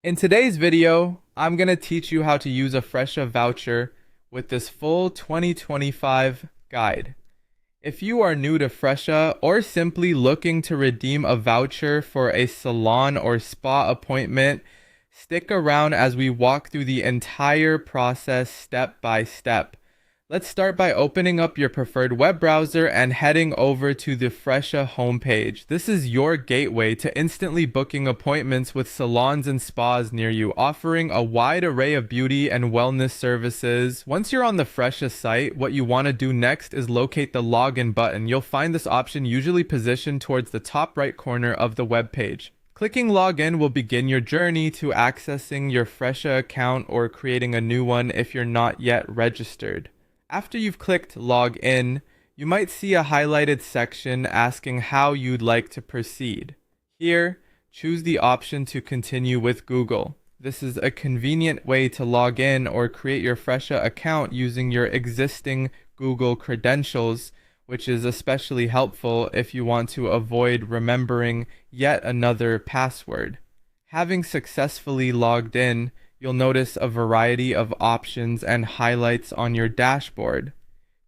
In today's video, I'm going to teach you how to use a Fresha voucher with this full 2025 guide. If you are new to Fresha or simply looking to redeem a voucher for a salon or spa appointment, stick around as we walk through the entire process step by step. Let's start by opening up your preferred web browser and heading over to the Fresha homepage. This is your gateway to instantly booking appointments with salons and spas near you, offering a wide array of beauty and wellness services. Once you're on the Fresha site, what you want to do next is locate the login button. You'll find this option usually positioned towards the top right corner of the web page. Clicking login will begin your journey to accessing your Fresha account or creating a new one if you're not yet registered. After you've clicked log in, you might see a highlighted section asking how you'd like to proceed. Here, choose the option to continue with Google. This is a convenient way to log in or create your Fresha account using your existing Google credentials, which is especially helpful if you want to avoid remembering yet another password. Having successfully logged in, you'll notice a variety of options and highlights on your dashboard.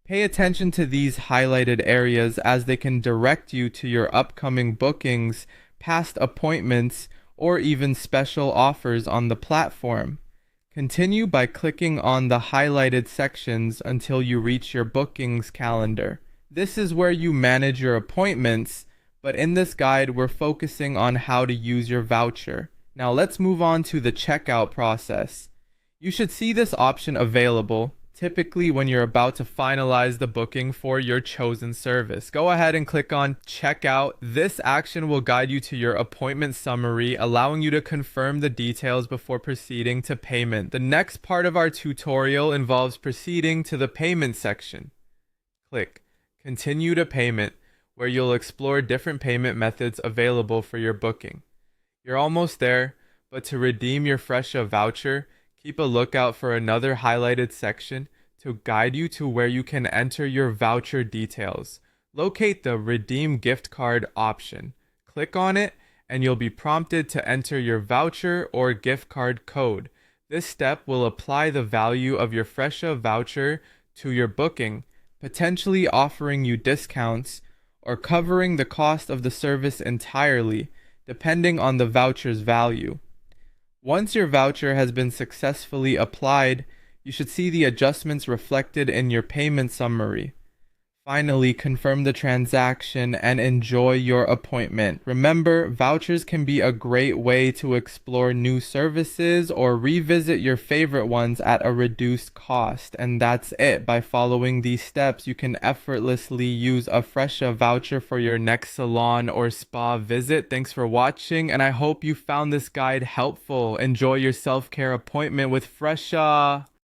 Pay attention to these highlighted areas as they can direct you to your upcoming bookings, past appointments, or even special offers on the platform. Continue by clicking on the highlighted sections until you reach your bookings calendar. This is where you manage your appointments, but in this guide, we're focusing on how to use your voucher. Now let's move on to the checkout process. You should see this option available, typically when you're about to finalize the booking for your chosen service. Go ahead and click on checkout. This action will guide you to your appointment summary, allowing you to confirm the details before proceeding to payment. The next part of our tutorial involves proceeding to the payment section. Click continue to payment, where you'll explore different payment methods available for your booking. You're almost there, but to redeem your Fresha voucher, keep a lookout for another highlighted section to guide you to where you can enter your voucher details. Locate the Redeem Gift Card option. Click on it, and you'll be prompted to enter your voucher or gift card code. This step will apply the value of your Fresha voucher to your booking, potentially offering you discounts or covering the cost of the service entirely, depending on the voucher's value. Once your voucher has been successfully applied, you should see the adjustments reflected in your payment summary. Finally, confirm the transaction and enjoy your appointment. Remember, vouchers can be a great way to explore new services or revisit your favorite ones at a reduced cost. And that's it. By following these steps, you can effortlessly use a Fresha voucher for your next salon or spa visit. Thanks for watching, and I hope you found this guide helpful. Enjoy your self-care appointment with Fresha.